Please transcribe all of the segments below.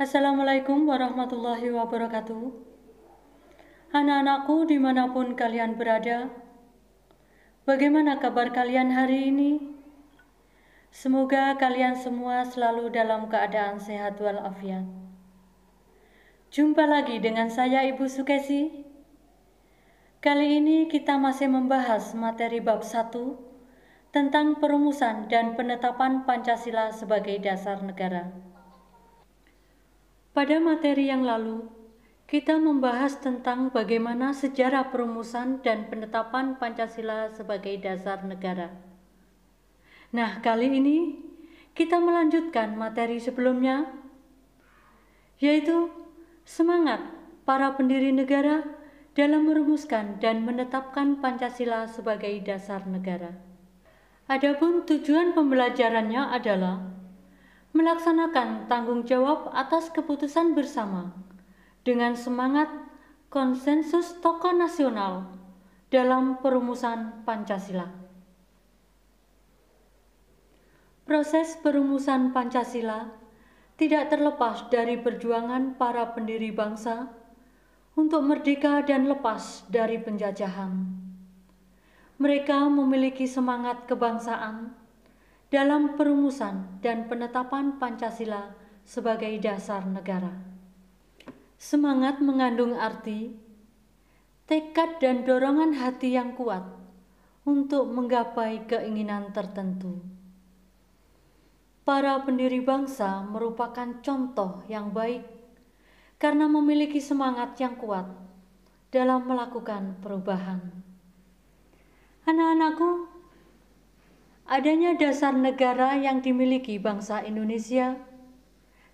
Assalamualaikum warahmatullahi wabarakatuh. Anak-anakku dimanapun kalian berada, bagaimana kabar kalian hari ini? Semoga kalian semua selalu dalam keadaan sehat walafiat. Jumpa lagi dengan saya Ibu Sukesi. Kali ini kita masih membahas materi bab 1 tentang perumusan dan penetapan Pancasila sebagai dasar negara. Pada materi yang lalu, kita membahas tentang bagaimana sejarah perumusan dan penetapan Pancasila sebagai dasar negara. Nah, kali ini kita melanjutkan materi sebelumnya, yaitu semangat para pendiri negara dalam merumuskan dan menetapkan Pancasila sebagai dasar negara. Adapun tujuan pembelajarannya adalah melaksanakan tanggung jawab atas keputusan bersama dengan semangat konsensus tokoh nasional dalam perumusan Pancasila. Proses perumusan Pancasila tidak terlepas dari perjuangan para pendiri bangsa untuk merdeka dan lepas dari penjajahan. Mereka memiliki semangat kebangsaan dalam perumusan dan penetapan Pancasila sebagai dasar negara. Semangat mengandung arti, tekad dan dorongan hati yang kuat untuk menggapai keinginan tertentu. Para pendiri bangsa merupakan contoh yang baik karena memiliki semangat yang kuat dalam melakukan perubahan. Anak-anakku, adanya dasar negara yang dimiliki bangsa Indonesia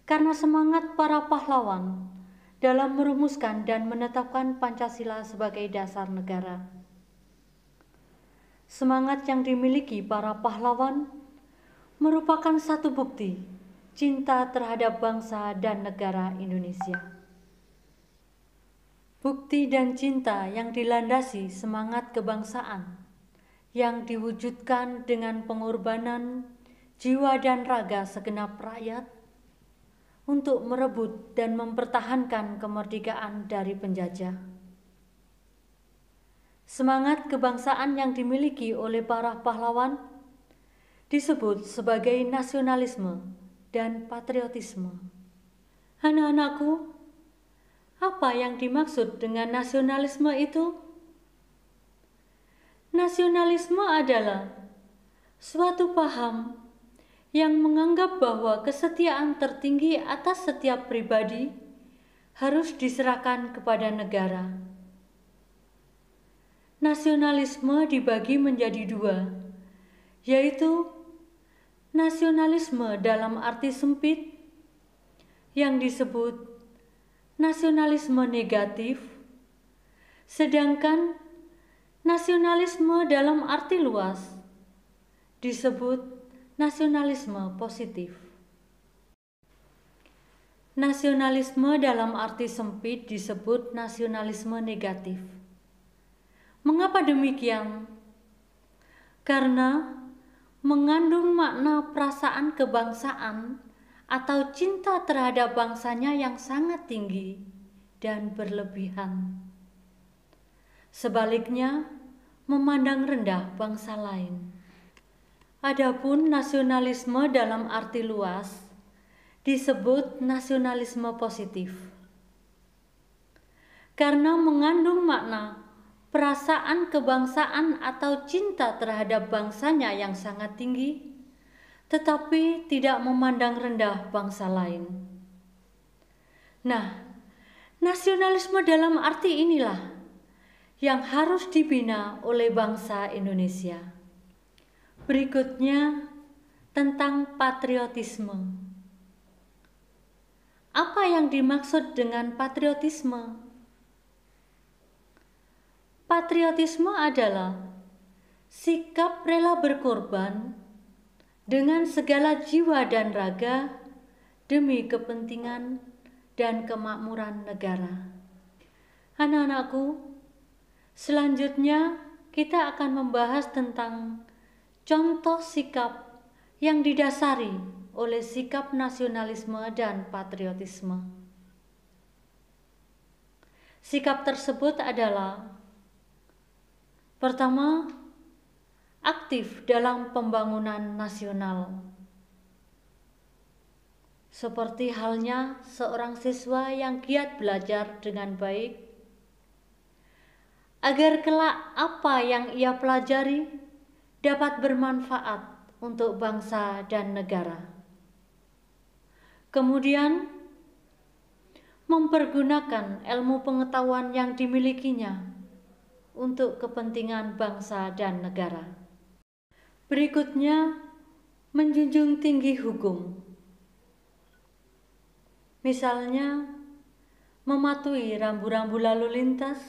karena semangat para pahlawan dalam merumuskan dan menetapkan Pancasila sebagai dasar negara. Semangat yang dimiliki para pahlawan merupakan satu bukti cinta terhadap bangsa dan negara Indonesia. Bukti dan cinta yang dilandasi semangat kebangsaan yang diwujudkan dengan pengorbanan jiwa dan raga segenap rakyat untuk merebut dan mempertahankan kemerdekaan dari penjajah. Semangat kebangsaan yang dimiliki oleh para pahlawan disebut sebagai nasionalisme dan patriotisme. Anak-anakku, apa yang dimaksud dengan nasionalisme itu? Nasionalisme adalah suatu paham yang menganggap bahwa kesetiaan tertinggi atas setiap pribadi harus diserahkan kepada negara. Nasionalisme dibagi menjadi dua, yaitu nasionalisme dalam arti sempit yang disebut nasionalisme negatif, sedangkan nasionalisme dalam arti luas disebut nasionalisme positif. Nasionalisme dalam arti sempit disebut nasionalisme negatif. Mengapa demikian? Karena mengandung makna perasaan kebangsaan atau cinta terhadap bangsanya yang sangat tinggi dan berlebihan. Sebaliknya, memandang rendah bangsa lain. Adapun nasionalisme dalam arti luas disebut nasionalisme positif. Karena mengandung makna perasaan kebangsaan atau cinta terhadap bangsanya yang sangat tinggi, tetapi tidak memandang rendah bangsa lain. Nah, nasionalisme dalam arti inilah yang harus dibina oleh bangsa Indonesia. Berikutnya tentang patriotisme. Apa yang dimaksud dengan patriotisme? Patriotisme adalah sikap rela berkorban dengan segala jiwa dan raga demi kepentingan dan kemakmuran negara. Anak-anakku, selanjutnya kita akan membahas tentang contoh sikap yang didasari oleh sikap nasionalisme dan patriotisme. Sikap tersebut adalah: pertama, aktif dalam pembangunan nasional, seperti halnya seorang siswa yang giat belajar dengan baik, agar kelak apa yang ia pelajari dapat bermanfaat untuk bangsa dan negara. Kemudian, mempergunakan ilmu pengetahuan yang dimilikinya untuk kepentingan bangsa dan negara. Berikutnya, menjunjung tinggi hukum. Misalnya, mematuhi rambu-rambu lalu lintas,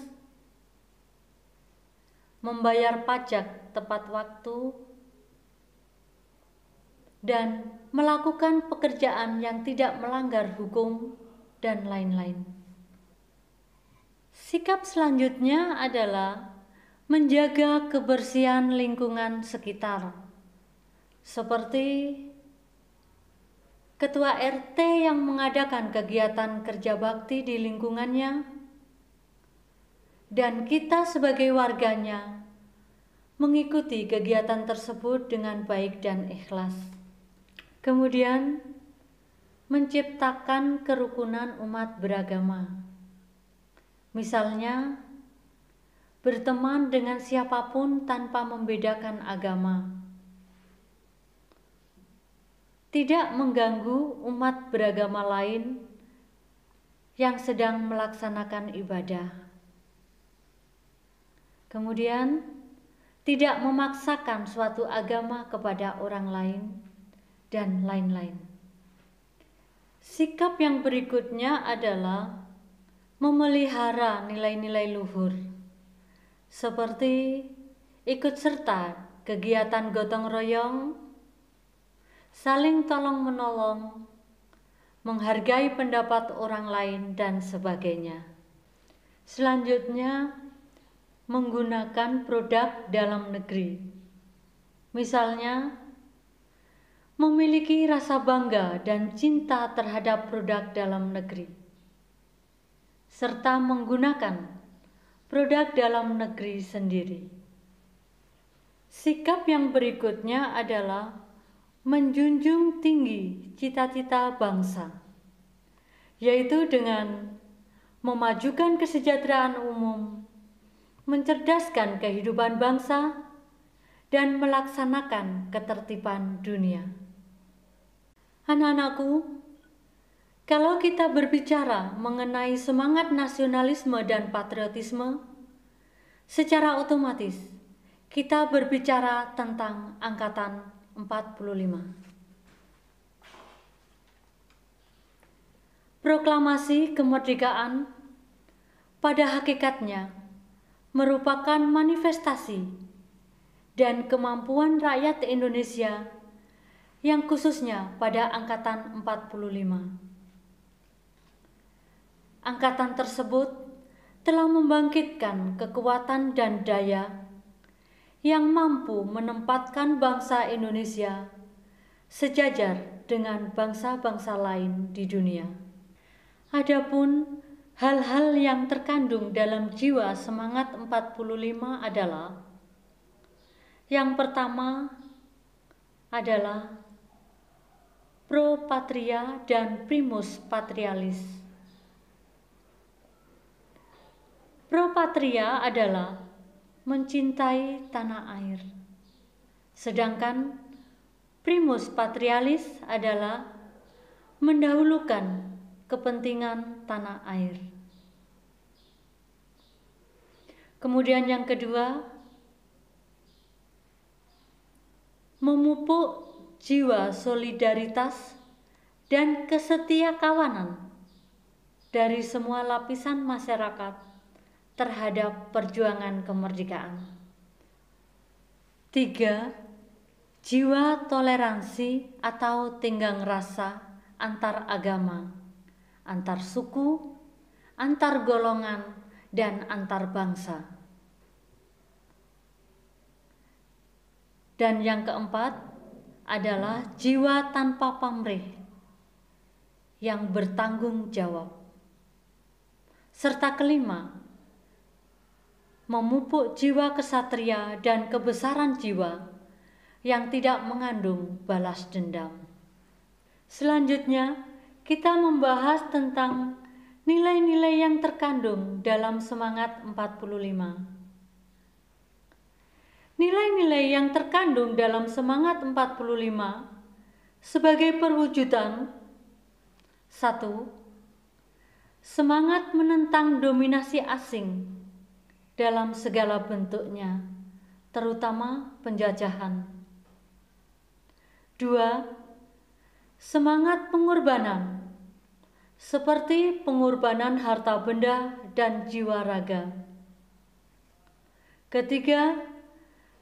membayar pajak tepat waktu, dan melakukan pekerjaan yang tidak melanggar hukum, dan lain-lain. Sikap selanjutnya adalah menjaga kebersihan lingkungan sekitar, seperti Ketua RT yang mengadakan kegiatan kerja bakti di lingkungannya, dan kita sebagai warganya mengikuti kegiatan tersebut dengan baik dan ikhlas. Kemudian, menciptakan kerukunan umat beragama. Misalnya, berteman dengan siapapun tanpa membedakan agama. Tidak mengganggu umat beragama lain yang sedang melaksanakan ibadah. Kemudian, tidak memaksakan suatu agama kepada orang lain, dan lain-lain. Sikap yang berikutnya adalah memelihara nilai-nilai luhur, seperti ikut serta kegiatan gotong royong, saling tolong-menolong, menghargai pendapat orang lain, dan sebagainya. Selanjutnya, menggunakan produk dalam negeri. Misalnya, memiliki rasa bangga dan cinta terhadap produk dalam negeri, serta menggunakan produk dalam negeri sendiri. Sikap yang berikutnya adalah menjunjung tinggi cita-cita bangsa, yaitu dengan memajukan kesejahteraan umum, mencerdaskan kehidupan bangsa, dan melaksanakan ketertiban dunia. Anak-anakku, kalau kita berbicara mengenai semangat nasionalisme dan patriotisme, secara otomatis kita berbicara tentang Angkatan 45. Proklamasi kemerdekaan pada hakikatnya merupakan manifestasi dan kemampuan rakyat Indonesia yang khususnya pada Angkatan 45. Angkatan tersebut telah membangkitkan kekuatan dan daya yang mampu menempatkan bangsa Indonesia sejajar dengan bangsa-bangsa lain di dunia. Adapun hal-hal yang terkandung dalam jiwa semangat 45 adalah: yang pertama adalah pro patria dan primus patrialis. Pro patria adalah mencintai tanah air, sedangkan primus patrialis adalah mendahulukan kepentingan tanah air. Kemudian yang kedua, memupuk jiwa solidaritas dan kesetiakawanan dari semua lapisan masyarakat terhadap perjuangan kemerdekaan. 3. Jiwa toleransi atau tenggang rasa antar agama, antar suku, antar golongan, dan antar bangsa. Dan yang keempat, adalah jiwa tanpa pamrih yang bertanggung jawab. Serta kelima, memupuk jiwa kesatria dan kebesaran jiwa yang tidak mengandung balas dendam. Selanjutnya, kita membahas tentang nilai-nilai yang terkandung dalam semangat 45. Nilai-nilai yang terkandung dalam semangat 45 sebagai perwujudan: 1. Semangat menentang dominasi asing dalam segala bentuknya, terutama penjajahan. 2. Semangat pengorbanan, seperti pengorbanan harta benda dan jiwa raga. 3.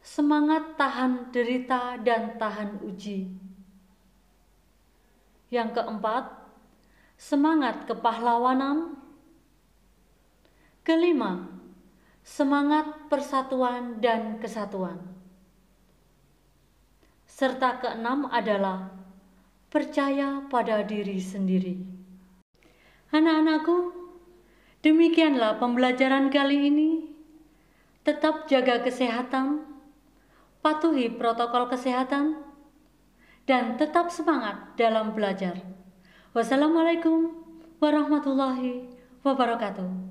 Semangat tahan derita dan tahan uji. Yang keempat, semangat kepahlawanan. 5. Semangat persatuan dan kesatuan. Serta 6 adalah percaya pada diri sendiri. Anak-anakku, demikianlah pembelajaran kali ini. Tetap jaga kesehatan, patuhi protokol kesehatan, dan tetap semangat dalam belajar. Wassalamualaikum warahmatullahi wabarakatuh.